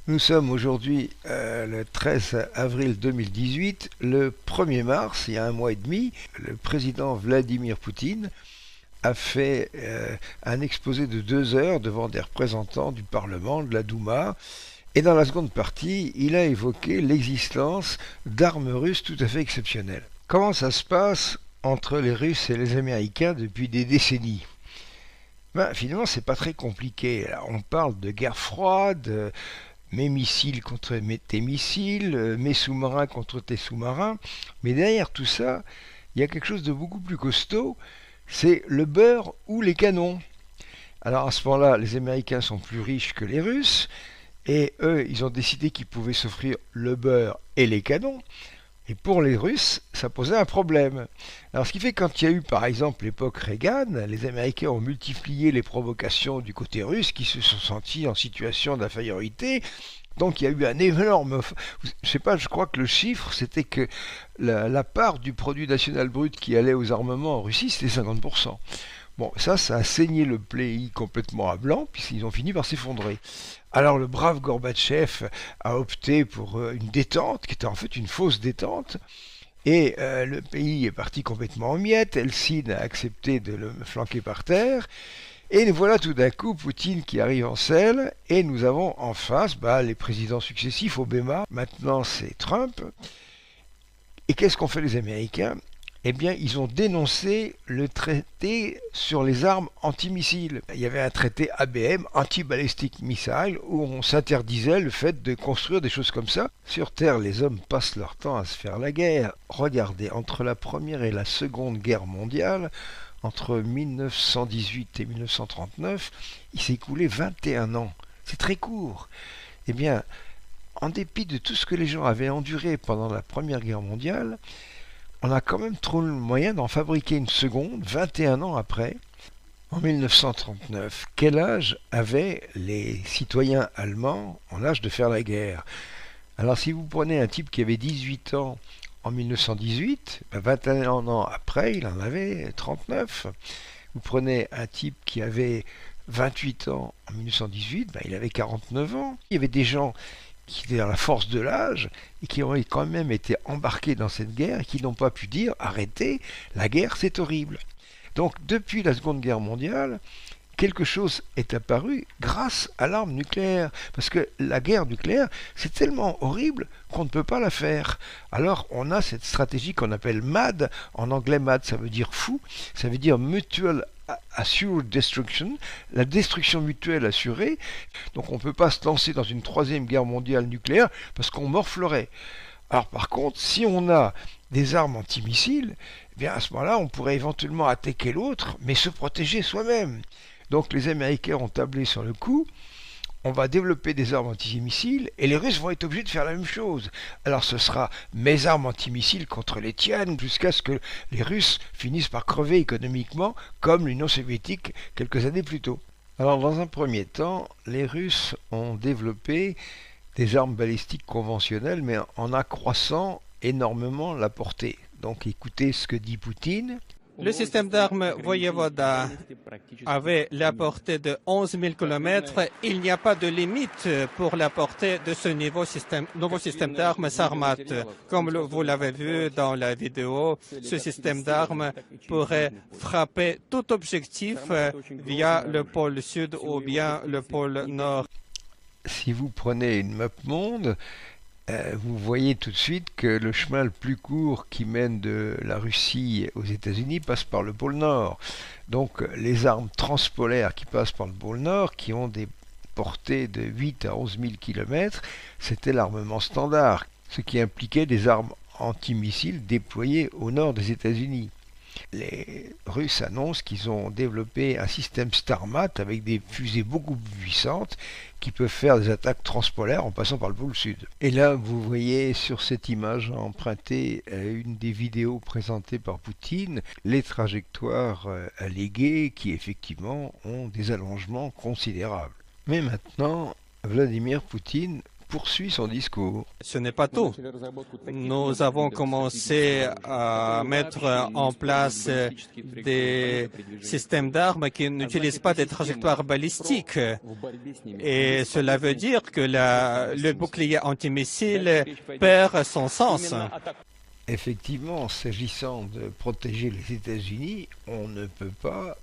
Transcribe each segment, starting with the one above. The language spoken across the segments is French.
Nous sommes aujourd'hui le 13 avril 2018. Le 1er mars, il y a un mois et demi, le président Vladimir Poutine a fait un exposé de 2 heures devant des représentants du Parlement, de la Douma. Et dans la seconde partie, il a évoqué l'existence d'armes russes tout à fait exceptionnelles. Comment ça se passe entre les Russes et les Américains depuis des décennies? Finalement, c'est pas très compliqué. Là, on parle de guerre froide, mes missiles contre tes missiles, mes sous-marins contre tes sous-marins. Mais derrière tout ça, il y a quelque chose de beaucoup plus costaud, c'est le beurre ou les canons. Alors à ce moment-là, les Américains sont plus riches que les Russes, et eux, ils ont décidé qu'ils pouvaient s'offrir le beurre et les canons. Et pour les Russes, ça posait un problème. Alors ce qui fait que quand il y a eu par exemple l'époque Reagan, les Américains ont multiplié les provocations du côté russe qui se sont sentis en situation d'infériorité. Donc il y a eu un énorme... Je sais pas, je crois que le chiffre, c'était que la part du produit national brut qui allait aux armements en Russie, c'était 50%. Bon, ça a saigné le pays complètement à blanc, puisqu'ils ont fini par s'effondrer. Alors le brave Gorbatchev a opté pour une détente, qui était en fait une fausse détente, et le pays est parti complètement en miettes. Helsinki a accepté de le flanquer par terre, et voilà tout d'un coup Poutine qui arrive en selle, et nous avons en face les présidents successifs, Obama, maintenant c'est Trump. Et qu'est-ce qu'ont fait les Américains? Eh bien, ils ont dénoncé le traité sur les armes antimissiles. Il y avait un traité ABM, Anti-Ballistic Missile, où on s'interdisait le fait de construire des choses comme ça. Sur Terre, les hommes passent leur temps à se faire la guerre. Regardez, entre la Première et la Seconde Guerre mondiale, entre 1918 et 1939, il s'est écoulé 21 ans. C'est très court. Eh bien, en dépit de tout ce que les gens avaient enduré pendant la Première Guerre mondiale, on a quand même trouvé le moyen d'en fabriquer une seconde, 21 ans après, en 1939. Quel âge avaient les citoyens allemands en âge de faire la guerre? Alors si vous prenez un type qui avait 18 ans en 1918, 21 ans après, il en avait 39. Vous prenez un type qui avait 28 ans en 1918, il avait 49 ans. Il y avait des gens qui étaient dans la force de l'âge et qui ont quand même été embarqués dans cette guerre et qui n'ont pas pu dire arrêtez, la guerre c'est horrible. Donc depuis la Seconde Guerre mondiale, quelque chose est apparu grâce à l'arme nucléaire. Parce que la guerre nucléaire, c'est tellement horrible qu'on ne peut pas la faire. Alors on a cette stratégie qu'on appelle MAD. En anglais, MAD, ça veut dire fou. Ça veut dire Mutual Assured Destruction, la destruction mutuelle assurée. Donc on ne peut pas se lancer dans une troisième guerre mondiale nucléaire parce qu'on morflerait. Alors par contre, si on a des armes antimissiles, eh bien à ce moment-là, on pourrait éventuellement attaquer l'autre, mais se protéger soi-même. Donc les Américains ont tablé sur le coup, on va développer des armes antimissiles et les Russes vont être obligés de faire la même chose. Alors ce sera mes armes antimissiles contre les tiennes jusqu'à ce que les Russes finissent par crever économiquement comme l'Union soviétique quelques années plus tôt. Alors dans un premier temps, les Russes ont développé des armes balistiques conventionnelles mais en accroissant énormément la portée. Donc écoutez ce que dit Poutine. Le système d'armes Voyevoda avait la portée de 11 000 km. Il n'y a pas de limite pour la portée de ce nouveau système d'armes Sarmat. Comme vous l'avez vu dans la vidéo, ce système d'armes pourrait frapper tout objectif via le pôle sud ou bien le pôle nord. Si vous prenez une map monde, vous voyez tout de suite que le chemin le plus court qui mène de la Russie aux États-Unis passe par le pôle Nord. Donc les armes transpolaires qui passent par le pôle Nord, qui ont des portées de 8 à 11 000 km, c'était l'armement standard, ce qui impliquait des armes antimissiles déployées au nord des États-Unis. Les Russes annoncent qu'ils ont développé un système Starmat avec des fusées beaucoup plus puissantes qui peuvent faire des attaques transpolaires en passant par le pôle sud. Et là, vous voyez sur cette image empruntée une des vidéos présentées par Poutine, les trajectoires alléguées qui effectivement ont des allongements considérables. Mais maintenant, Vladimir Poutine poursuit son discours. Ce n'est pas tout. Nous avons commencé à mettre en place des systèmes d'armes qui n'utilisent pas des trajectoires balistiques. Et cela veut dire que le bouclier antimissile perd son sens. Effectivement, s'agissant de protéger les États-Unis, on ne peut pas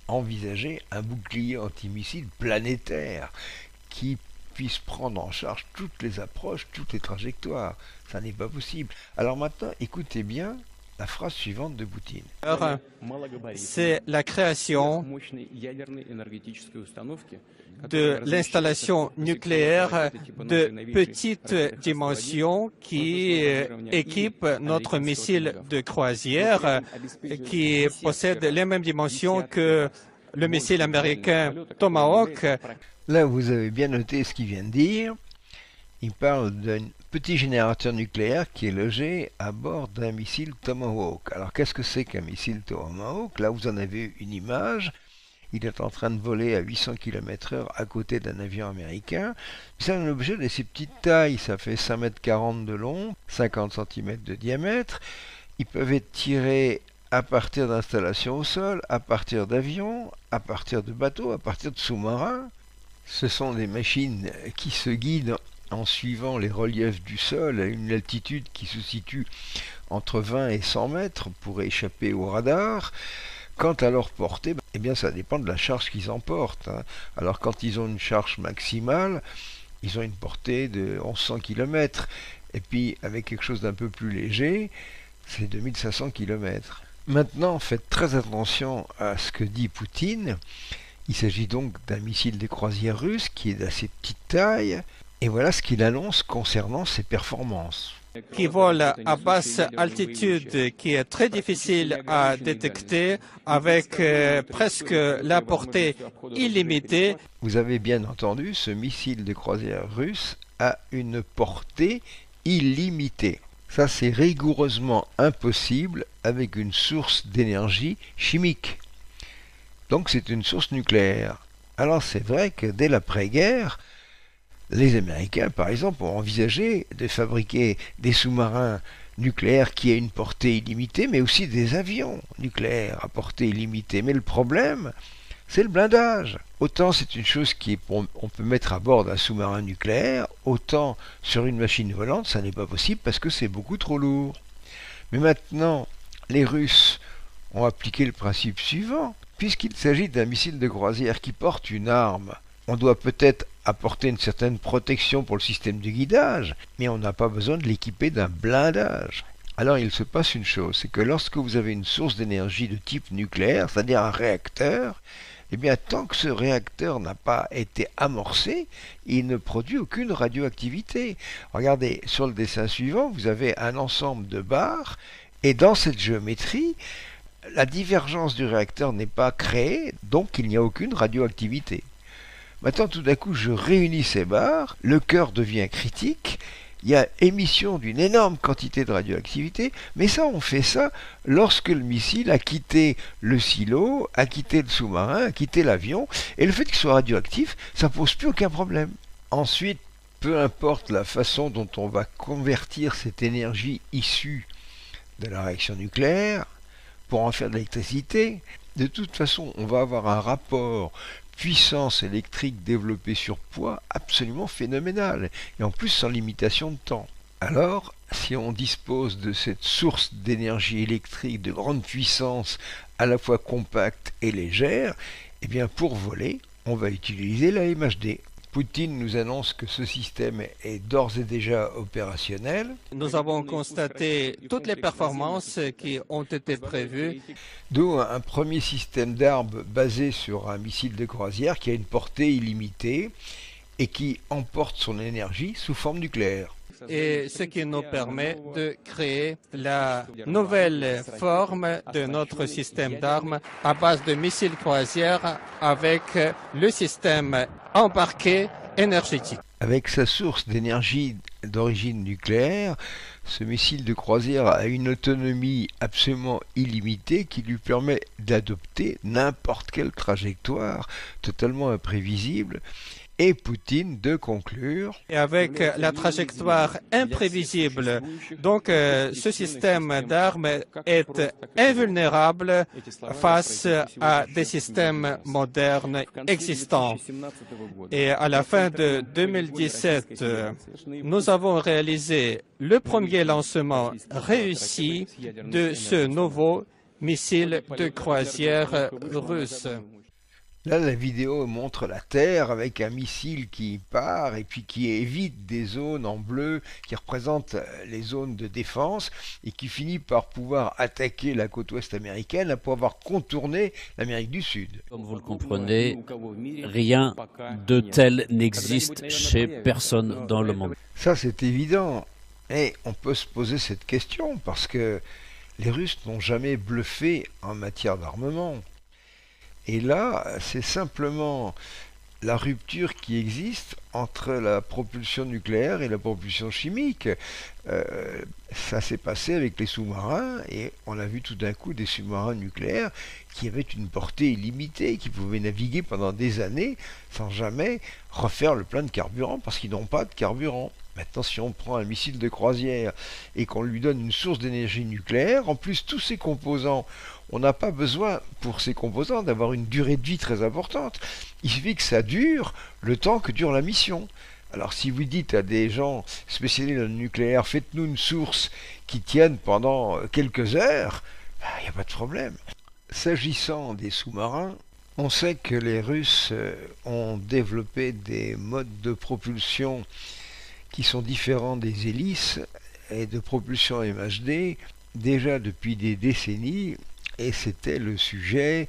envisager un bouclier antimissile planétaire qui puisse prendre en charge toutes les approches, toutes les trajectoires. Ça n'est pas possible. Alors maintenant, écoutez bien la phrase suivante de Poutine. C'est la création de l'installation nucléaire de petite dimension qui équipe notre missile de croisière, qui possède les mêmes dimensions que le missile américain Tomahawk. Là, vous avez bien noté ce qu'il vient de dire. Il parle d'un petit générateur nucléaire qui est logé à bord d'un missile Tomahawk. Alors, qu'est-ce que c'est qu'un missile Tomahawk? Là, vous en avez une image. Il est en train de voler à 800 km/h à côté d'un avion américain. C'est un objet de ces petites tailles. Ça fait 5,40 m de long, 50 cm de diamètre. Ils peuvent être tirés à partir d'installations au sol, à partir d'avions, à partir de bateaux, à partir de sous-marins. Ce sont des machines qui se guident en suivant les reliefs du sol à une altitude qui se situe entre 20 et 100 mètres pour échapper au radar. Quant à leur portée, eh bien ça dépend de la charge qu'ils emportent. Alors quand ils ont une charge maximale, ils ont une portée de 1100 km. Et puis avec quelque chose d'un peu plus léger, c'est 2500 km. Maintenant, faites très attention à ce que dit Poutine. Il s'agit donc d'un missile de croisière russe qui est d'assez petite taille. Et voilà ce qu'il annonce concernant ses performances. Qui vole à basse altitude, qui est très difficile à détecter, avec presque la portée illimitée. Vous avez bien entendu, ce missile de croisière russe a une portée illimitée. Ça, c'est rigoureusement impossible avec une source d'énergie chimique. Donc c'est une source nucléaire. Alors c'est vrai que dès l'après-guerre, les Américains, par exemple, ont envisagé de fabriquer des sous-marins nucléaires qui aient une portée illimitée, mais aussi des avions nucléaires à portée illimitée. Mais le problème, c'est le blindage. Autant c'est une chose on peut mettre à bord d'un sous-marin nucléaire, autant sur une machine volante, ça n'est pas possible parce que c'est beaucoup trop lourd. Mais maintenant, les Russes ont appliqué le principe suivant. Puisqu'il s'agit d'un missile de croisière qui porte une arme, on doit peut-être apporter une certaine protection pour le système de guidage, mais on n'a pas besoin de l'équiper d'un blindage. Alors il se passe une chose, c'est que lorsque vous avez une source d'énergie de type nucléaire, c'est-à-dire un réacteur, eh bien tant que ce réacteur n'a pas été amorcé, il ne produit aucune radioactivité. Regardez, sur le dessin suivant, vous avez un ensemble de barres, et dans cette géométrie, la divergence du réacteur n'est pas créée, donc il n'y a aucune radioactivité. Maintenant, tout d'un coup, je réunis ces barres, le cœur devient critique, il y a émission d'une énorme quantité de radioactivité, mais ça, on fait ça lorsque le missile a quitté le silo, a quitté le sous-marin, a quitté l'avion, et le fait qu'il soit radioactif, ça ne pose plus aucun problème. Ensuite, peu importe la façon dont on va convertir cette énergie issue de la réaction nucléaire, pour en faire de l'électricité, de toute façon, on va avoir un rapport puissance électrique développée sur poids absolument phénoménal, et en plus sans limitation de temps. Alors, si on dispose de cette source d'énergie électrique de grande puissance, à la fois compacte et légère, eh bien pour voler, on va utiliser la MHD. Poutine nous annonce que ce système est d'ores et déjà opérationnel. Nous avons constaté toutes les performances qui ont été prévues. D'où un premier système d'armes basé sur un missile de croisière qui a une portée illimitée et qui emporte son énergie sous forme nucléaire. Et ce qui nous permet de créer la nouvelle forme de notre système d'armes à base de missiles croisières avec le système embarqué énergétique. Avec sa source d'énergie d'origine nucléaire, ce missile de croisière a une autonomie absolument illimitée qui lui permet d'adopter n'importe quelle trajectoire totalement imprévisible et Poutine de conclure. Et avec la trajectoire imprévisible, donc ce système d'armes est invulnérable face à des systèmes modernes existants. Et à la fin de 2017, nous avons réalisé le premier lancement réussi de ce nouveau missile de croisière russe. Là, la vidéo montre la Terre avec un missile qui part et puis qui évite des zones en bleu qui représentent les zones de défense et qui finit par pouvoir attaquer la côte ouest américaine après avoir contourné l'Amérique du Sud. Comme vous le comprenez, rien de tel n'existe chez personne dans le monde. Ça, c'est évident. Et on peut se poser cette question parce que les Russes n'ont jamais bluffé en matière d'armement. Et là, c'est simplement la rupture qui existe entre la propulsion nucléaire et la propulsion chimique. Ça s'est passé avec les sous-marins et on a vu tout d'un coup des sous-marins nucléaires qui avaient une portée illimitée, qui pouvaient naviguer pendant des années sans jamais refaire le plein de carburant parce qu'ils n'ont pas de carburant. Maintenant, si on prend un missile de croisière et qu'on lui donne une source d'énergie nucléaire, en plus tous ces composants, on n'a pas besoin pour ces composants d'avoir une durée de vie très importante. Il suffit que ça dure le temps que dure la mission. Alors si vous dites à des gens spécialisés dans le nucléaire, faites-nous une source qui tienne pendant quelques heures, il n'y a pas de problème. S'agissant des sous-marins, on sait que les Russes ont développé des modes de propulsion qui sont différents des hélices et de propulsion MHD déjà depuis des décennies, et c'était le sujet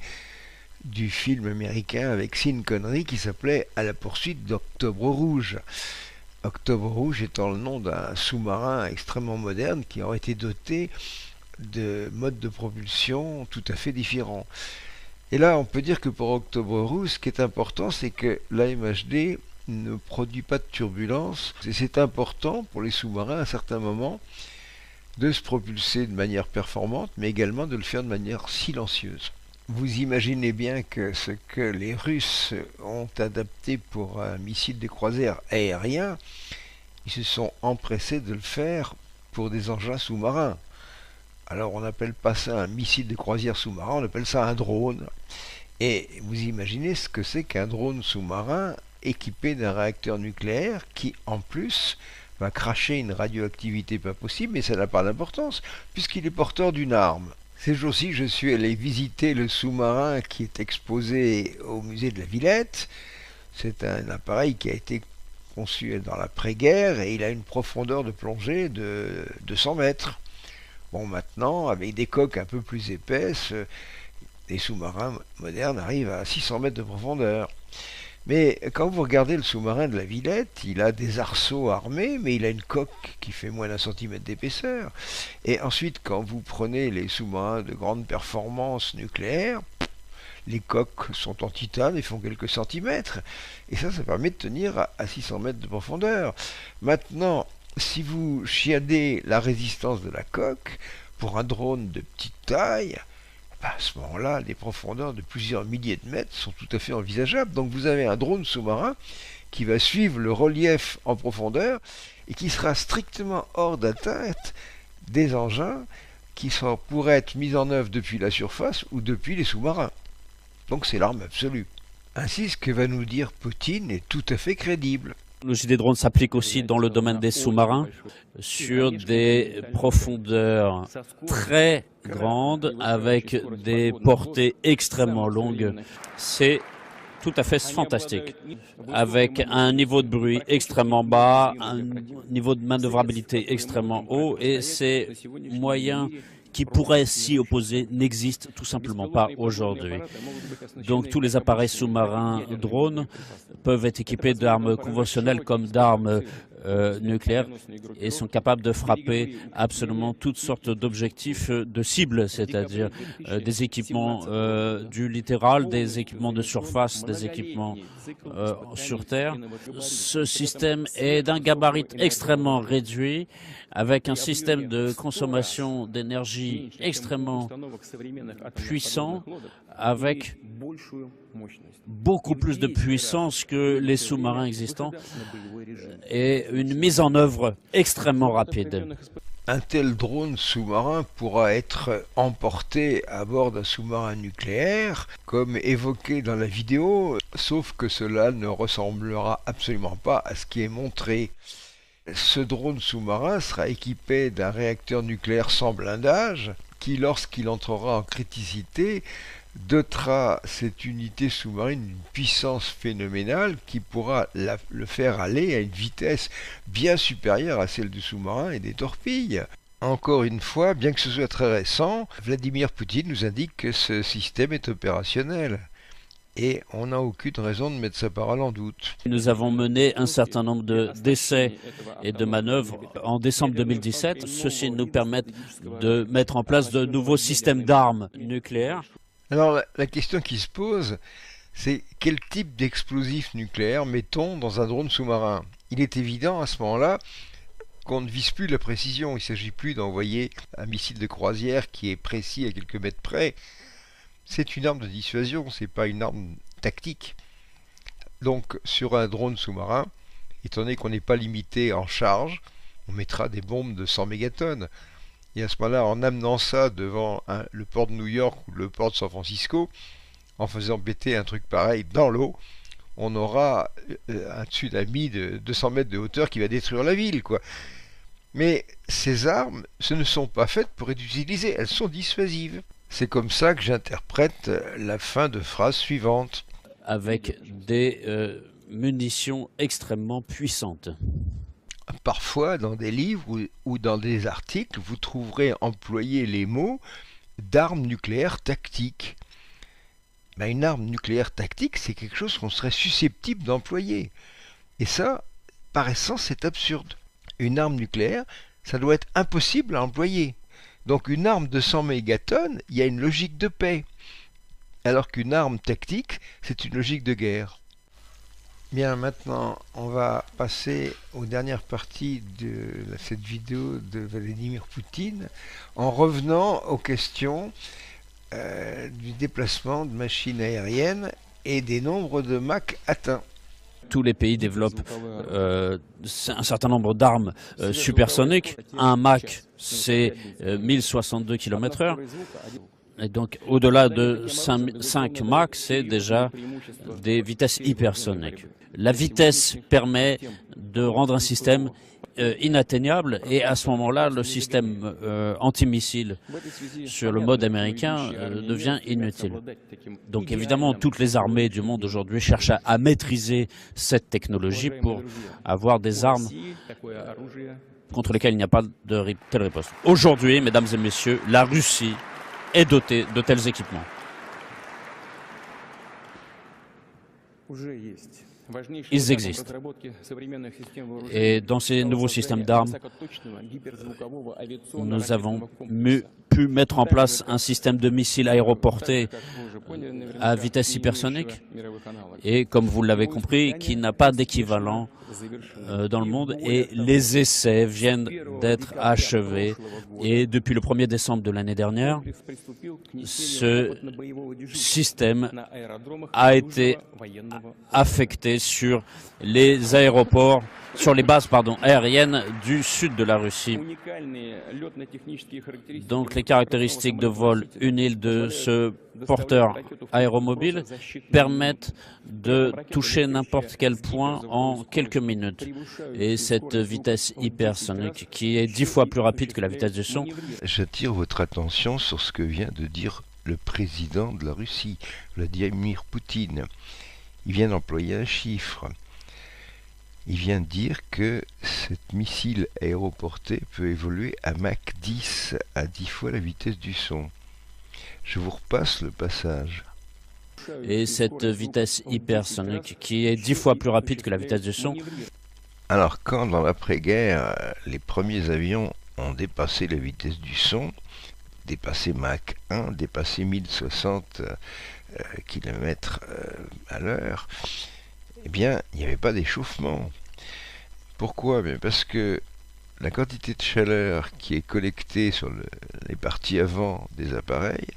du film américain avec Sean Connery qui s'appelait À la poursuite d'Octobre Rouge. Octobre Rouge étant le nom d'un sous-marin extrêmement moderne qui aurait été doté de modes de propulsion tout à fait différents. Et là, on peut dire que pour Octobre Rouge, ce qui est important, c'est que la MHD ne produit pas de turbulence. Et c'est important pour les sous-marins à certains moments de se propulser de manière performante, mais également de le faire de manière silencieuse. Vous imaginez bien que ce que les Russes ont adapté pour un missile de croisière aérien, ils se sont empressés de le faire pour des engins sous-marins. Alors on n'appelle pas ça un missile de croisière sous-marin, on appelle ça un drone. Et vous imaginez ce que c'est qu'un drone sous-marin équipé d'un réacteur nucléaire qui, en plus, va cracher une radioactivité pas possible, mais ça n'a pas d'importance, puisqu'il est porteur d'une arme. Ces jours-ci, je suis allé visiter le sous-marin qui est exposé au musée de la Villette. C'est un appareil qui a été conçu dans l'après-guerre et il a une profondeur de plongée de 200 mètres. Bon, maintenant, avec des coques un peu plus épaisses, les sous-marins modernes arrivent à 600 mètres de profondeur. Mais quand vous regardez le sous-marin de la Villette, il a des arceaux armés, mais il a une coque qui fait moins d'1 centimètre d'épaisseur. Et ensuite, quand vous prenez les sous-marins de grande performance nucléaire, les coques sont en titane et font quelques centimètres. Et ça permet de tenir à 600 mètres de profondeur. Maintenant, si vous chiadez la résistance de la coque, pour un drone de petite taille, à ce moment-là, les profondeurs de plusieurs milliers de mètres sont tout à fait envisageables. Donc vous avez un drone sous-marin qui va suivre le relief en profondeur et qui sera strictement hors d'atteinte des engins qui pourraient être mis en œuvre depuis la surface ou depuis les sous-marins. Donc c'est l'arme absolue. Ainsi, ce que va nous dire Poutine est tout à fait crédible. La technologie des drones s'applique aussi dans le domaine des sous-marins, sur des profondeurs très grandes, avec des portées extrêmement longues. C'est tout à fait fantastique, avec un niveau de bruit extrêmement bas, un niveau de manœuvrabilité extrêmement haut, et ces moyens qui pourraient s'y opposer n'existent tout simplement pas aujourd'hui. Donc tous les appareils sous-marins drones peuvent être équipés d'armes conventionnelles comme d'armes nucléaires et sont capables de frapper absolument toutes sortes d'objectifs de cibles, c'est-à-dire des équipements du littoral, des équipements de surface, des équipements sur Terre. Ce système est d'un gabarit extrêmement réduit, avec un système de consommation d'énergie extrêmement puissant, avec beaucoup plus de puissance que les sous-marins existants et une mise en œuvre extrêmement rapide. Un tel drone sous-marin pourra être emporté à bord d'un sous-marin nucléaire, comme évoqué dans la vidéo, sauf que cela ne ressemblera absolument pas à ce qui est montré. Ce drone sous-marin sera équipé d'un réacteur nucléaire sans blindage, qui, lorsqu'il entrera en criticité, dotera cette unité sous-marine d'une puissance phénoménale qui pourra le faire aller à une vitesse bien supérieure à celle du sous-marin et des torpilles. Encore une fois, bien que ce soit très récent, Vladimir Poutine nous indique que ce système est opérationnel. Et on n'a aucune raison de mettre sa parole en doute. Nous avons mené un certain nombre d'essais et de manœuvres en décembre 2017. Ceci nous permet de mettre en place de nouveaux systèmes d'armes nucléaires. Alors la question qui se pose, c'est quel type d'explosif nucléaire mettons dans un drone sous-marin? Il est évident à ce moment-là qu'on ne vise plus la précision. Il ne s'agit plus d'envoyer un missile de croisière qui est précis à quelques mètres près. C'est une arme de dissuasion, c'est pas une arme tactique. Donc sur un drone sous-marin, étant donné qu'on n'est pas limité en charge, on mettra des bombes de 100 mégatonnes. Et à ce moment-là, en amenant ça devant le port de New York ou le port de San Francisco, en faisant péter un truc pareil dans l'eau, on aura un tsunami de 200 mètres de hauteur qui va détruire la ville, quoi. Mais ces armes, ce ne sont pas faites pour être utilisées, elles sont dissuasives. C'est comme ça que j'interprète la fin de phrase suivante. Avec des munitions extrêmement puissantes. Parfois, dans des livres ou dans des articles, vous trouverez employés les mots d'armes nucléaires tactiques. Ben, une arme nucléaire tactique, c'est quelque chose qu'on serait susceptible d'employer. Et ça, par essence, c'est absurde. Une arme nucléaire, ça doit être impossible à employer. Donc une arme de 100 mégatonnes, il y a une logique de paix. Alors qu'une arme tactique, c'est une logique de guerre. Bien, maintenant, on va passer aux dernières parties de cette vidéo de Vladimir Poutine en revenant aux questions du déplacement de machines aériennes et des nombres de Mach atteints. Tous les pays développent un certain nombre d'armes supersoniques. Un Mach, c'est 1062 km/h. Et donc, au-delà de 5 Mach, c'est déjà des vitesses hypersoniques. La vitesse permet de rendre un système inatteignable et à ce moment-là, le système antimissile sur le mode américain devient inutile. Donc évidemment, toutes les armées du monde aujourd'hui cherchent à maîtriser cette technologie pour avoir des armes contre lesquelles il n'y a pas de telle riposte. Aujourd'hui, mesdames et messieurs, la Russie est dotée de tels équipements. Ils existent. Et dans ces nouveaux systèmes d'armes, nous avons pu mettre en place un système de missiles aéroportés à vitesse hypersonique et, comme vous l'avez compris, qui n'a pas d'équivalent dans le monde. Et les essais viennent d'être achevés. Et depuis le 1er décembre de l'année dernière, ce système a été affecté sur les aéroports, sur les bases aériennes du sud de la Russie. Donc les caractéristiques de vol unile de ce porteur aéromobile permettent de toucher n'importe quel point en quelques minutes. Et cette vitesse hypersonique, qui est 10 fois plus rapide que la vitesse du son. J'attire votre attention sur ce que vient de dire le président de la Russie, Vladimir Poutine. Il vient d'employer un chiffre. Il vient de dire que cet missile aéroporté peut évoluer à Mach 10, à 10 fois la vitesse du son. Je vous repasse le passage. Et cette vitesse hypersonique, qui est 10 fois plus rapide que la vitesse du son. Alors, quand dans l'après-guerre, les premiers avions ont dépassé la vitesse du son, dépassé Mach 1, dépassé 1060 km à l'heure, eh bien, il n'y avait pas d'échauffement. Pourquoi? Parce que la quantité de chaleur qui est collectée sur les parties avant des appareils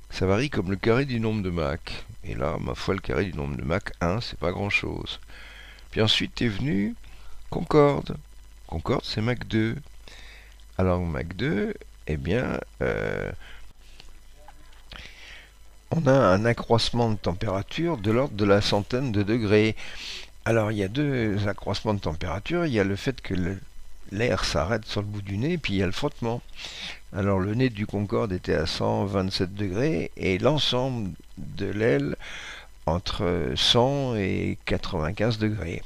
Ça varie comme le carré du nombre de Mach. Et là, ma foi, le carré du nombre de Mach 1, c'est pas grand-chose. Puis ensuite est venu Concorde. Concorde, c'est Mach 2. Alors Mach 2, eh bien, on a un accroissement de température de l'ordre de la centaine de degrés. Alors il y a deux accroissements de température. Il y a le fait que l'air s'arrête sur le bout du nez, puis il y a le frottement. Alors le nez du Concorde était à 127 degrés et l'ensemble de l'aile entre 100 et 95 degrés.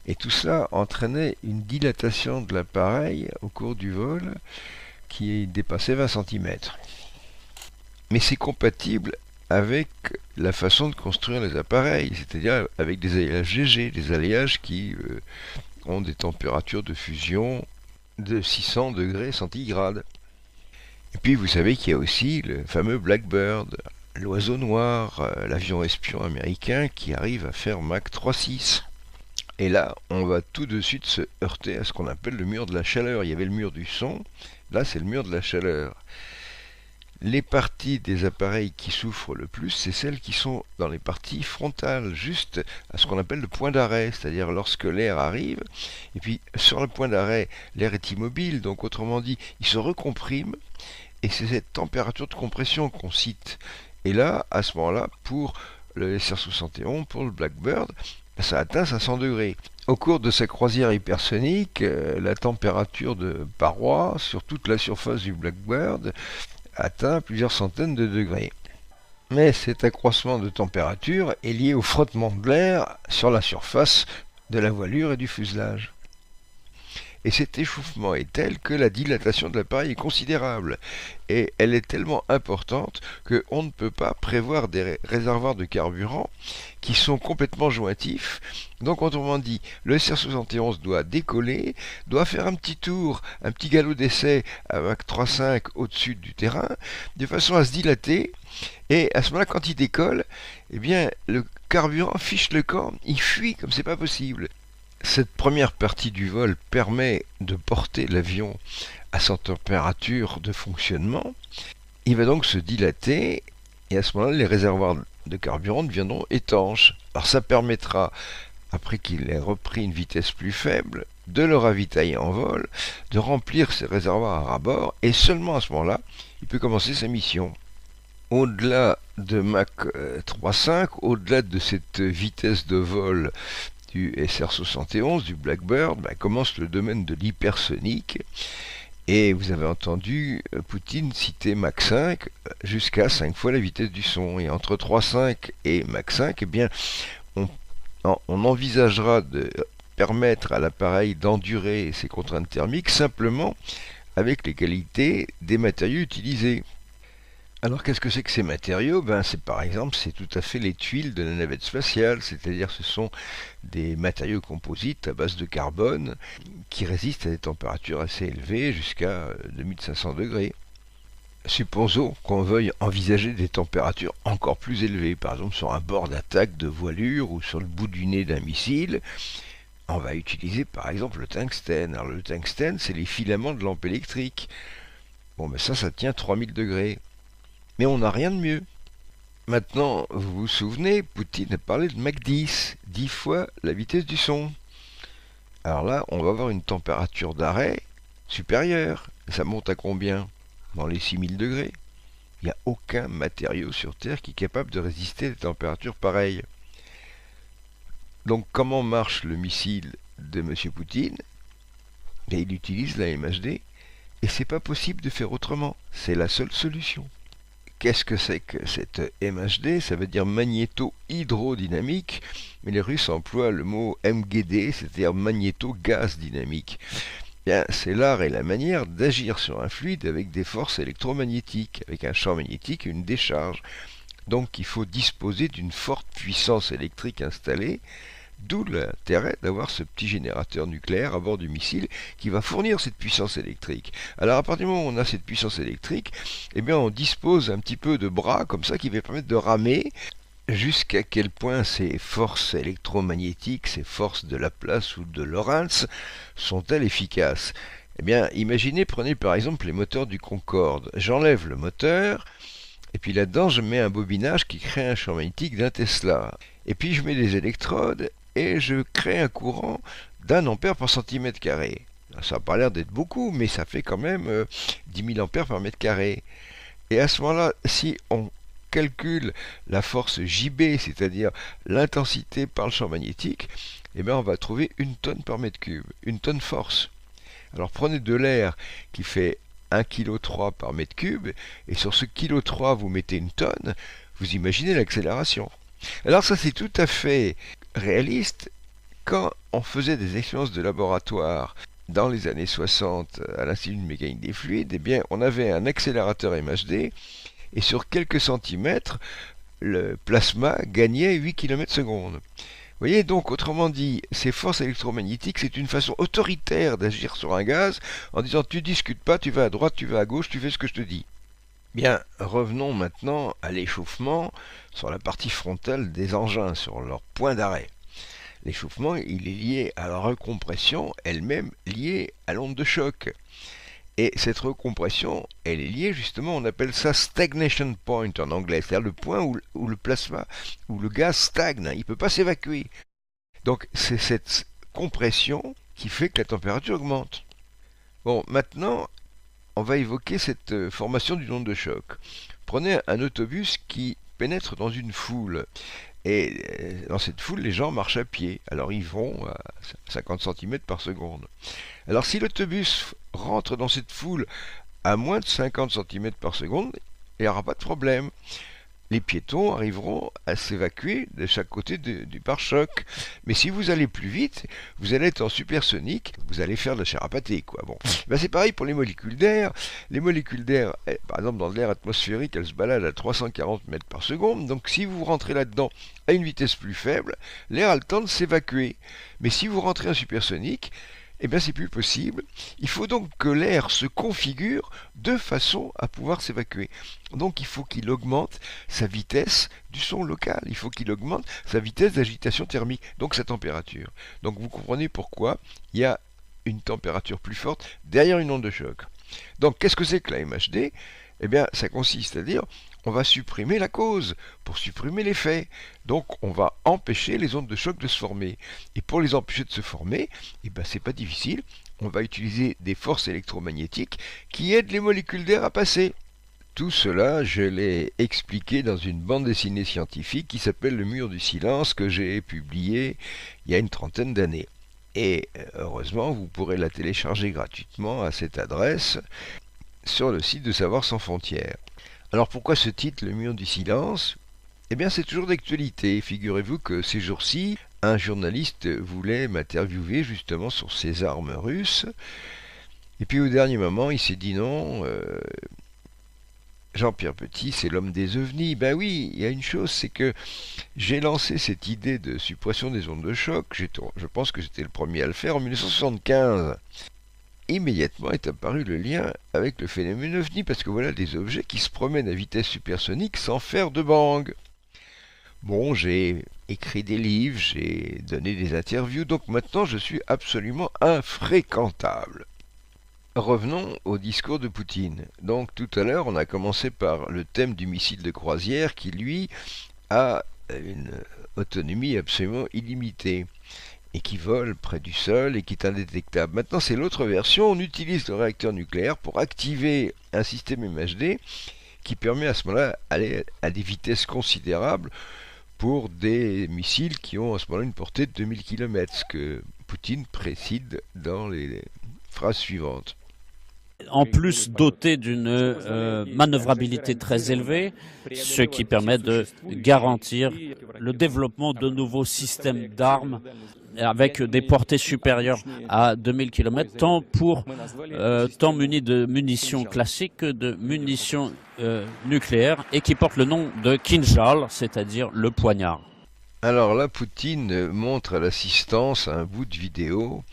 Et tout cela entraînait une dilatation de l'appareil au cours du vol qui dépassait 20 cm. Mais c'est compatible avec la façon de construire les appareils, c'est-à-dire avec des alliages légers, des alliages qui ont des températures de fusion de 600 degrés centigrades. Et puis vous savez qu'il y a aussi le fameux Blackbird, l'oiseau noir, l'avion espion américain qui arrive à faire Mach 3,6. Et là, on va tout de suite se heurter à ce qu'on appelle le mur de la chaleur. Il y avait le mur du son, là c'est le mur de la chaleur. Les parties des appareils qui souffrent le plus, c'est celles qui sont dans les parties frontales, juste à ce qu'on appelle le point d'arrêt, c'est-à-dire lorsque l'air arrive, et puis sur le point d'arrêt, l'air est immobile, donc autrement dit, il se recomprime, et c'est cette température de compression qu'on cite. Et là, à ce moment-là, pour le SR-71, pour le Blackbird, ça atteint 500 degrés. Au cours de sa croisière hypersonique, la température de paroi sur toute la surface du Blackbird atteint plusieurs centaines de degrés. Mais cet accroissement de température est lié au frottement de l'air sur la surface de la voilure et du fuselage. Et cet échauffement est tel que la dilatation de l'appareil est considérable. Et elle est tellement importante qu'on ne peut pas prévoir des réservoirs de carburant qui sont complètement jointifs. Donc autrement dit, le SR-71 doit décoller, doit faire un petit tour, un petit galop d'essai à Mach 3,5 au-dessus du terrain, de façon à se dilater. Et à ce moment-là, quand il décolle, eh bien, le carburant fiche le camp, il fuit comme c'est pas possible. Cette première partie du vol permet de porter l'avion à sa température de fonctionnement. Il va donc se dilater et à ce moment-là, les réservoirs de carburant deviendront étanches. Alors ça permettra, après qu'il ait repris une vitesse plus faible, de le ravitailler en vol, de remplir ses réservoirs à ras-bord et seulement à ce moment-là, il peut commencer sa mission. Au-delà de Mach 3,5, au-delà de cette vitesse de vol du SR-71, du Blackbird, commence le domaine de l'hypersonique. Et vous avez entendu Poutine citer Mach 5 jusqu'à 5 fois la vitesse du son. Et entre 3,5 et Mach 5, eh bien, on envisagera de permettre à l'appareil d'endurer ses contraintes thermiques simplement avec les qualités des matériaux utilisés. Alors qu'est-ce que c'est que ces matériaux? C'est par exemple, c'est tout à fait les tuiles de la navette spatiale, c'est-à-dire ce sont des matériaux composites à base de carbone qui résistent à des températures assez élevées jusqu'à 2500 degrés. Supposons qu'on veuille envisager des températures encore plus élevées, par exemple sur un bord d'attaque de voilure ou sur le bout du nez d'un missile. On va utiliser par exemple le tungstène. Alors le tungstène, c'est les filaments de lampe électrique. Bon, ça tient 3000 degrés. Mais on n'a rien de mieux. Maintenant, vous vous souvenez, Poutine a parlé de Mach 10, 10 fois la vitesse du son. Alors là, on va avoir une température d'arrêt supérieure. Ça monte à combien? Dans les 6000 degrés. Il n'y a aucun matériau sur Terre qui est capable de résister à des températures pareilles. Donc comment marche le missile de M. Poutine? Il utilise la MHD et c'est pas possible de faire autrement. C'est la seule solution. Qu'est-ce que c'est que cette MHD? Ça veut dire magnéto-hydrodynamique, mais les Russes emploient le mot MGD, c'est-à-dire magnéto-gaz dynamique. C'est l'art et la manière d'agir sur un fluide avec des forces électromagnétiques, avec un champ magnétique et une décharge. Donc il faut disposer d'une forte puissance électrique installée, d'où l'intérêt d'avoir ce petit générateur nucléaire à bord du missile qui va fournir cette puissance électrique. Alors à partir du moment où on a cette puissance électrique, eh bien on dispose un petit peu de bras comme ça qui va permettre de ramer. Jusqu'à quel point ces forces électromagnétiques, ces forces de Laplace ou de Lorentz sont-elles efficaces? Eh bien, imaginez, prenez par exemple les moteurs du Concorde. J'enlève le moteur Et puis là-dedans, je mets un bobinage qui crée un champ magnétique d'un Tesla. Et puis je mets des électrodes et je crée un courant d'1 ampère par centimètre carré. Ça n'a pas l'air d'être beaucoup, mais ça fait quand même 10 000 ampères par mètre carré. Et à ce moment-là, si on calcule la force JB, c'est-à-dire l'intensité par le champ magnétique, eh bien on va trouver 1 tonne par mètre cube, 1 tonne force. Alors prenez de l'air qui fait 1,3 kg par mètre cube, et sur ce 1,3 kg vous mettez 1 tonne, vous imaginez l'accélération. Alors ça c'est tout à fait réaliste. Quand on faisait des expériences de laboratoire dans les années 60 à l'Institut de mécanique des fluides, eh bien on avait un accélérateur MHD, et sur quelques centimètres, le plasma gagnait 8 km/s. Vous voyez, donc, autrement dit, ces forces électromagnétiques, c'est une façon autoritaire d'agir sur un gaz en disant tu discutes pas, tu vas à droite, tu vas à gauche, tu fais ce que je te dis. Bien, revenons maintenant à l'échauffement sur la partie frontale des engins, sur leur point d'arrêt. L'échauffement, il est lié à la recompression, elle-même liée à l'onde de choc. Et cette recompression, elle est liée justement, on appelle ça stagnation point en anglais, c'est-à-dire le point où le plasma, où le gaz stagne, il ne peut pas s'évacuer. Donc c'est cette compression qui fait que la température augmente. Bon, maintenant, on va évoquer cette formation d'une onde de choc. Prenez un autobus qui pénètre dans une foule. Et dans cette foule, les gens marchent à pied. Alors ils vont à 50 cm par seconde. Alors si l'autobus rentre dans cette foule à moins de 50 cm par seconde, il n'y aura pas de problème. Les piétons arriveront à s'évacuer de chaque côté du pare-choc. Mais si vous allez plus vite, vous allez être en supersonique, vous allez faire de la chair à pâté, quoi. Bon, ben c'est pareil pour les molécules d'air. Les molécules d'air, par exemple dans l'air atmosphérique, elles se baladent à 340 mètres par seconde. Donc si vous rentrez là-dedans à une vitesse plus faible, l'air a le temps de s'évacuer. Mais si vous rentrez en supersonique, eh bien c'est plus possible. Il faut donc que l'air se configure de façon à pouvoir s'évacuer. Donc il faut qu'il augmente sa vitesse du son local, il faut qu'il augmente sa vitesse d'agitation thermique, donc sa température. Donc vous comprenez pourquoi il y a une température plus forte derrière une onde de choc. Donc qu'est-ce que c'est que la MHD ? Eh bien ça consiste à dire on va supprimer la cause pour supprimer l'effet. Donc on va empêcher les ondes de choc de se former. Et pour les empêcher de se former, eh ben c'est pas difficile. On va utiliser des forces électromagnétiques qui aident les molécules d'air à passer. Tout cela, je l'ai expliqué dans une bande dessinée scientifique qui s'appelle Le Mur du Silence, que j'ai publiée il y a une trentaine d'années. Et heureusement, vous pourrez la télécharger gratuitement à cette adresse sur le site de Savoir sans frontières. Alors pourquoi ce titre, Le Mur du Silence ? Eh bien c'est toujours d'actualité. Figurez-vous que ces jours-ci, un journaliste voulait m'interviewer justement sur ces armes russes. Et puis au dernier moment, il s'est dit non, Jean-Pierre Petit, c'est l'homme des ovnis. Ben oui, il y a une chose, c'est que j'ai lancé cette idée de suppression des ondes de choc. Je pense que j'étais le premier à le faire en 1975. Immédiatement est apparu le lien avec le phénomène ovni, parce que voilà des objets qui se promènent à vitesse supersonique sans faire de bang. Bon, j'ai écrit des livres, j'ai donné des interviews, donc maintenant je suis absolument infréquentable. Revenons au discours de Poutine. Donc tout à l'heure, on a commencé par le thème du missile de croisière qui, lui, a une autonomie absolument illimitée et qui vole près du sol et qui est indétectable. Maintenant, c'est l'autre version. On utilise le réacteur nucléaire pour activer un système MHD qui permet à ce moment-là d'aller à des vitesses considérables pour des missiles qui ont à ce moment-là une portée de 2000 km, ce que Poutine précise dans les phrases suivantes. En plus doté d'une manœuvrabilité très élevée, ce qui permet de garantir le développement de nouveaux systèmes d'armes avec des portées supérieures à 2000 km, tant munis de munitions classiques que de munitions nucléaires, et qui portent le nom de Kinjal, c'est-à-dire le poignard. Alors là, Poutine montre à l'assistance un bout de vidéo.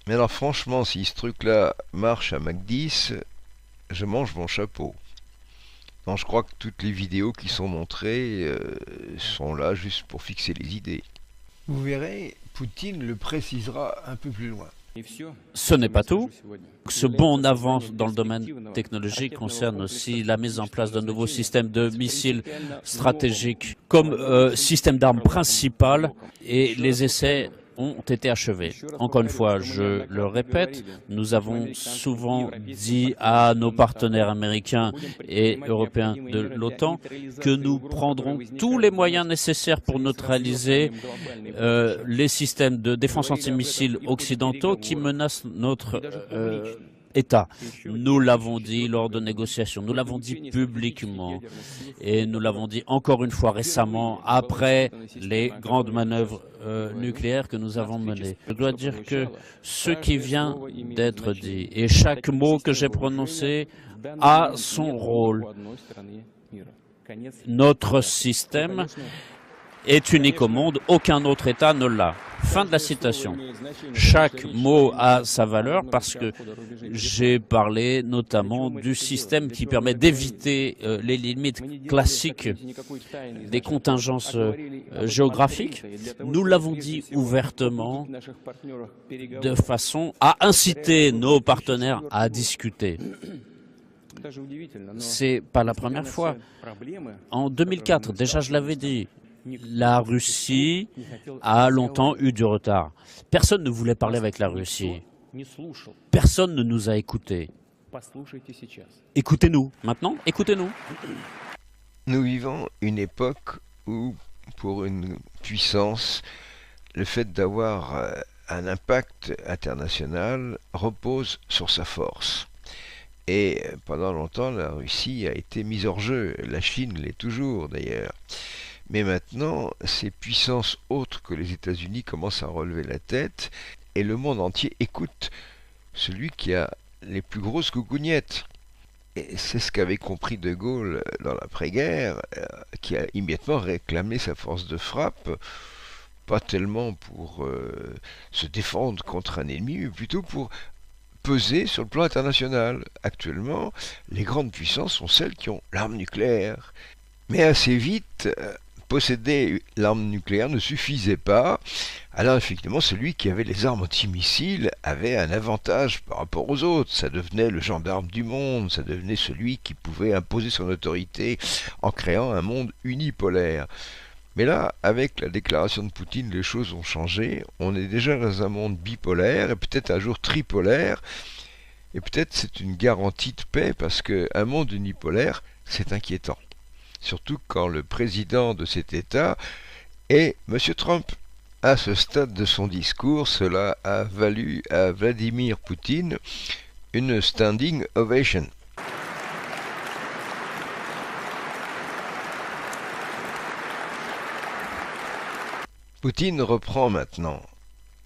Mais alors franchement, si ce truc-là marche à Mach 10, je mange mon chapeau. Non, je crois que toutes les vidéos qui sont montrées sont là juste pour fixer les idées. Vous verrez, Poutine le précisera un peu plus loin. Ce n'est pas tout. Ce bond en avant dans le domaine technologique concerne aussi la mise en place d'un nouveau système de missiles stratégiques comme système d'armes principal, et les essais ont été achevés. Encore une fois, je le répète, nous avons souvent dit à nos partenaires américains et européens de l'OTAN que nous prendrons tous les moyens nécessaires pour neutraliser les systèmes de défense antimissiles occidentaux qui menacent notre État. Nous l'avons dit lors de négociations, nous l'avons dit publiquement et nous l'avons dit encore une fois récemment après les grandes manœuvres nucléaires que nous avons menées. Je dois dire que ce qui vient d'être dit et chaque mot que j'ai prononcé a son rôle. Notre système est unique au monde, aucun autre État ne l'a. Fin de la citation. Chaque mot a sa valeur parce que j'ai parlé notamment du système qui permet d'éviter les limites classiques des contingences géographiques. Nous l'avons dit ouvertement de façon à inciter nos partenaires à discuter. C'est pas la première fois. En 2004, déjà je l'avais dit, la Russie a longtemps eu du retard. Personne ne voulait parler avec la Russie. Personne ne nous a écoutés. Écoutez-nous. Maintenant, écoutez-nous. Nous vivons une époque où, pour une puissance, le fait d'avoir un impact international repose sur sa force. Et pendant longtemps, la Russie a été mise hors jeu. La Chine l'est toujours, d'ailleurs. Mais maintenant, ces puissances autres que les États-Unis commencent à relever la tête et le monde entier écoute celui qui a les plus grosses gougounettes. Et c'est ce qu'avait compris De Gaulle dans l'après-guerre, qui a immédiatement réclamé sa force de frappe, pas tellement pour se défendre contre un ennemi, mais plutôt pour peser sur le plan international. Actuellement, les grandes puissances sont celles qui ont l'arme nucléaire. Mais assez vite, posséder l'arme nucléaire ne suffisait pas. Alors effectivement, celui qui avait les armes antimissiles avait un avantage par rapport aux autres. Ça devenait le gendarme du monde, ça devenait celui qui pouvait imposer son autorité en créant un monde unipolaire. Mais là, avec la déclaration de Poutine, les choses ont changé. On est déjà dans un monde bipolaire et peut-être un jour tripolaire. Et peut-être c'est une garantie de paix parce qu'un monde unipolaire, c'est inquiétant. Surtout quand le président de cet État est M. Trump. À ce stade de son discours, cela a valu à Vladimir Poutine une standing ovation. Poutine reprend maintenant,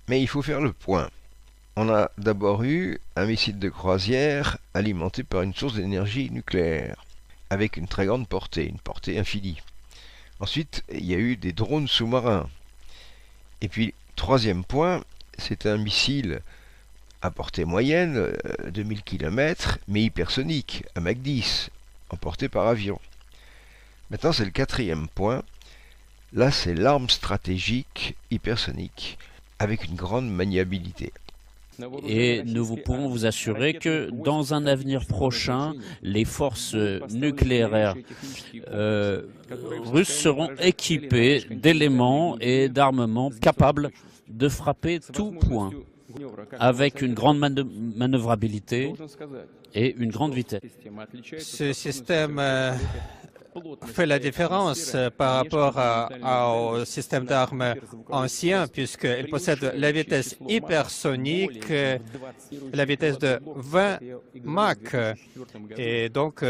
mais il faut faire le point. On a d'abord eu un missile de croisière alimenté par une source d'énergie nucléaire, avec une très grande portée, une portée infinie. Ensuite, il y a eu des drones sous-marins. Et puis, troisième point, c'est un missile à portée moyenne, 2000 km, mais hypersonique, à Mach 10, emporté par avion. Maintenant, c'est le quatrième point. Là, c'est l'arme stratégique hypersonique, avec une grande maniabilité. Et nous pouvons vous assurer que dans un avenir prochain, les forces nucléaires russes seront équipées d'éléments et d'armements capables de frapper tout point, avec une grande manœuvrabilité et une grande vitesse. Ce système fait la différence par rapport au système d'armes ancien, puisqu'il possède la vitesse hypersonique, la vitesse de 20 Mach. Et donc,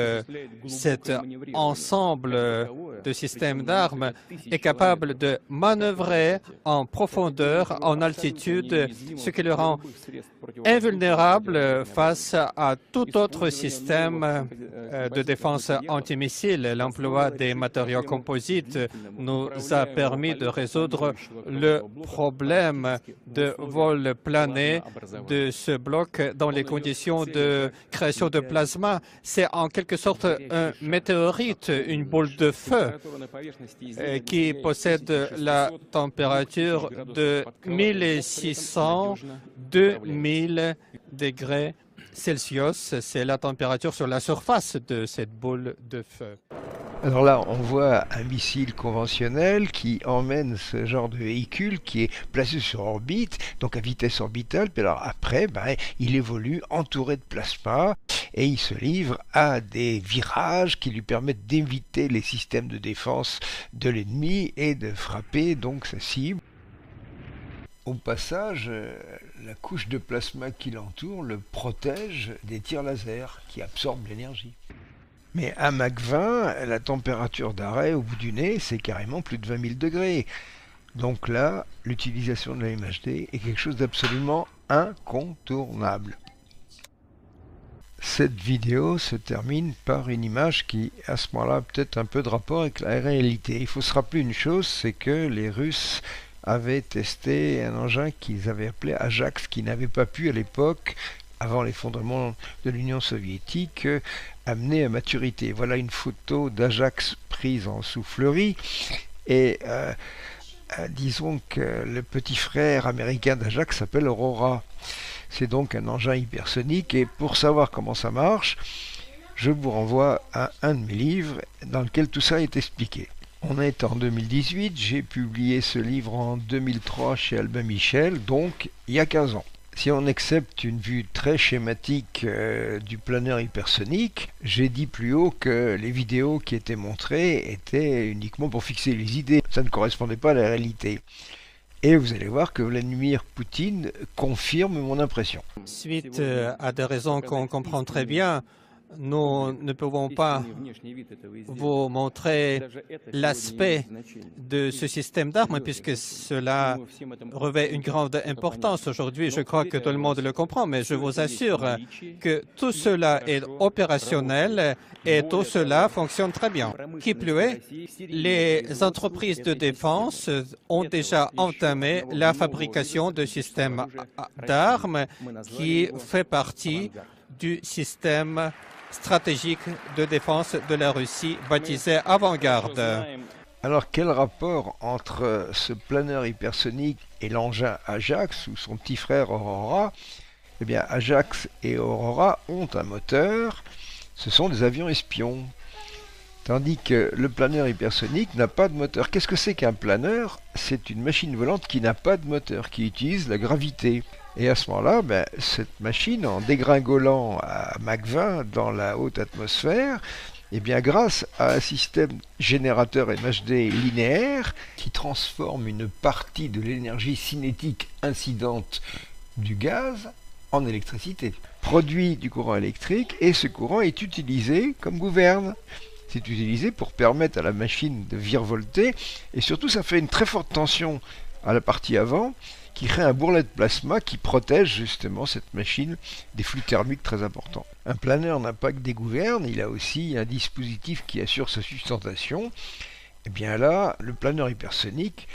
cet ensemble de systèmes d'armes est capable de manœuvrer en profondeur, en altitude, ce qui le rend invulnérable face à tout autre système de défense antimissile. L'emploi des matériaux composites nous a permis de résoudre le problème de vol plané de ce bloc dans les conditions de création de plasma. C'est en quelque sorte un météorite, une boule de feu qui possède la température de 1600 2000 degrés Celsius. C'est la température sur la surface de cette boule de feu. Alors là, on voit un missile conventionnel qui emmène ce genre de véhicule qui est placé sur orbite, donc à vitesse orbitale. Puis alors après, il évolue entouré de plasma et il se livre à des virages qui lui permettent d'éviter les systèmes de défense de l'ennemi et de frapper donc sa cible. Au passage, la couche de plasma qui l'entoure le protège des tirs laser qui absorbent l'énergie. Mais à Mach 20, la température d'arrêt au bout du nez, c'est carrément plus de 20 000 degrés. Donc là, l'utilisation de la MHD est quelque chose d'absolument incontournable. Cette vidéo se termine par une image qui, à ce moment-là, a peut-être un peu de rapport avec la réalité. Il faut se rappeler une chose, c'est que les Russes avaient testé un engin qu'ils avaient appelé Ajax, qui n'avait pas pu à l'époque, avant l'effondrement de l'Union soviétique, amener à maturité. Voilà une photo d'Ajax prise en soufflerie. Et disons que le petit frère américain d'Ajax s'appelle Aurora. C'est donc un engin hypersonique. Et pour savoir comment ça marche, je vous renvoie à un de mes livres dans lequel tout ça est expliqué. On est en 2018, j'ai publié ce livre en 2003 chez Albin Michel, donc il y a 15 ans. Si on accepte une vue très schématique du planeur hypersonique, j'ai dit plus haut que les vidéos qui étaient montrées étaient uniquement pour fixer les idées. Ça ne correspondait pas à la réalité. Et vous allez voir que Vladimir Poutine confirme mon impression. Suite à des raisons qu'on comprend très bien, nous ne pouvons pas vous montrer l'aspect de ce système d'armes puisque cela revêt une grande importance aujourd'hui. Je crois que tout le monde le comprend, mais je vous assure que tout cela est opérationnel et tout cela fonctionne très bien. Qui plus est, les entreprises de défense ont déjà entamé la fabrication de systèmes d'armes qui fait partie du système stratégique de défense de la Russie, baptisé Avant-Garde. Alors quel rapport entre ce planeur hypersonique et l'engin Ajax ou son petit frère Aurora? Eh bien Ajax et Aurora ont un moteur, ce sont des avions espions. Tandis que le planeur hypersonique n'a pas de moteur. Qu'est-ce que c'est qu'un planeur? C'est une machine volante qui n'a pas de moteur, qui utilise la gravité. Et à ce moment-là, cette machine, en dégringolant à Mach 20 dans la haute atmosphère, eh bien, grâce à un système générateur MHD linéaire qui transforme une partie de l'énergie cinétique incidente du gaz en électricité, produit du courant électrique, et ce courant est utilisé comme gouverne. C'est utilisé pour permettre à la machine de virevolter, et surtout ça fait une très forte tension à la partie avant, qui crée un bourrelet de plasma qui protège justement cette machine des flux thermiques très importants. Un planeur n'a pas que des gouvernes, il a aussi un dispositif qui assure sa sustentation. Et bien là, le planeur hypersonique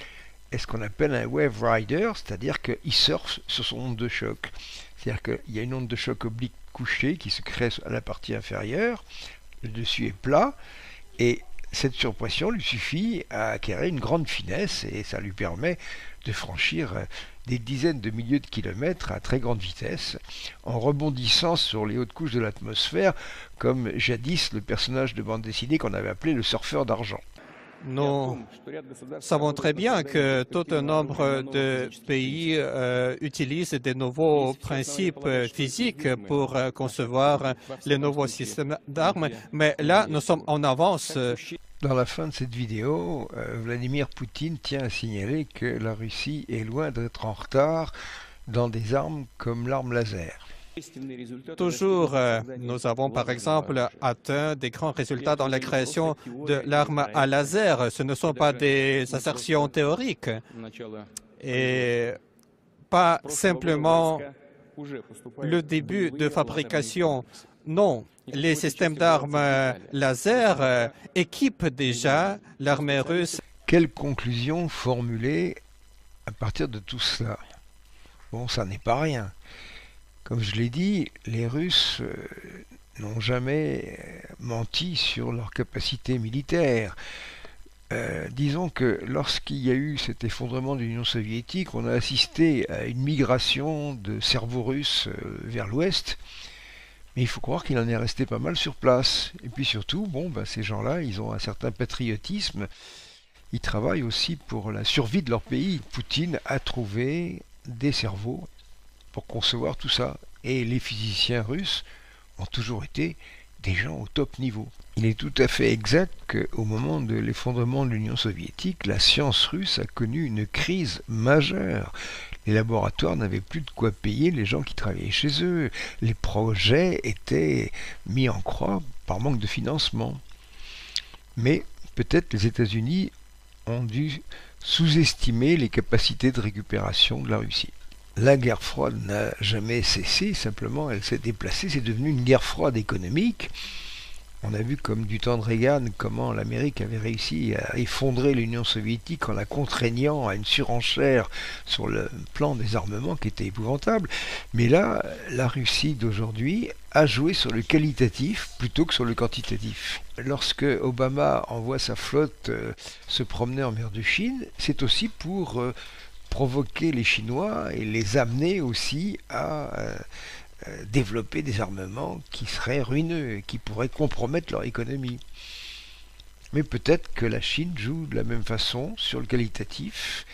est ce qu'on appelle un wave rider, c'est-à-dire qu'il surfe sur son onde de choc. C'est-à-dire qu'il y a une onde de choc oblique couchée qui se crée à la partie inférieure, le dessus est plat, et cette surpression lui suffit à acquérir une grande finesse et ça lui permet de franchir des dizaines de milliers de kilomètres à très grande vitesse en rebondissant sur les hautes couches de l'atmosphère comme jadis le personnage de bande dessinée qu'on avait appelé le surfeur d'argent. Nous savons très bien que tout un nombre de pays utilisent des nouveaux principes physiques pour concevoir les nouveaux systèmes d'armes, mais là, nous sommes en avance. Dans la fin de cette vidéo, Vladimir Poutine tient à signaler que la Russie est loin d'être en retard dans des armes comme l'arme laser. Toujours, nous avons par exemple atteint des grands résultats dans la création de l'arme à laser. Ce ne sont pas des assertions théoriques et pas simplement le début de fabrication. Non, les systèmes d'armes laser équipent déjà l'armée russe. Quelle conclusion formuler à partir de tout cela? Bon, ça n'est pas rien. Comme je l'ai dit, les Russes n'ont jamais menti sur leur capacité militaire. Disons que lorsqu'il y a eu cet effondrement de l'Union soviétique, on a assisté à une migration de cerveaux russes vers l'Ouest, mais il faut croire qu'il en est resté pas mal sur place. Et puis surtout, ces gens-là, ils ont un certain patriotisme, ils travaillent aussi pour la survie de leur pays. Poutine a trouvé des cerveaux pour concevoir tout ça. Et les physiciens russes ont toujours été des gens au top niveau. Il est tout à fait exact qu'au moment de l'effondrement de l'Union soviétique, la science russe a connu une crise majeure. Les laboratoires n'avaient plus de quoi payer les gens qui travaillaient chez eux. Les projets étaient mis en croix par manque de financement. Mais peut-être les États-Unis ont dû sous-estimer les capacités de récupération de la Russie. La guerre froide n'a jamais cessé, simplement elle s'est déplacée, c'est devenu une guerre froide économique. On a vu comme du temps de Reagan comment l'Amérique avait réussi à effondrer l'Union soviétique en la contraignant à une surenchère sur le plan des armements qui était épouvantable. Mais là, la Russie d'aujourd'hui a joué sur le qualitatif plutôt que sur le quantitatif. Lorsque Obama envoie sa flotte se promener en mer de Chine, c'est aussi pour provoquer les Chinois et les amener aussi à développer des armements qui seraient ruineux et qui pourraient compromettre leur économie. Mais peut-être que la Chine joue de la même façon sur le qualitatif,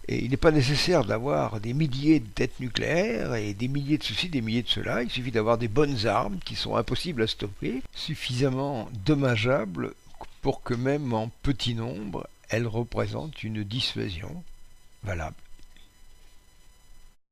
et il n'est pas nécessaire d'avoir des milliers de têtes nucléaires et des milliers de ceci, des milliers de cela. Il suffit d'avoir des bonnes armes qui sont impossibles à stopper, suffisamment dommageables pour que même en petit nombre, elles représentent une dissuasion valable.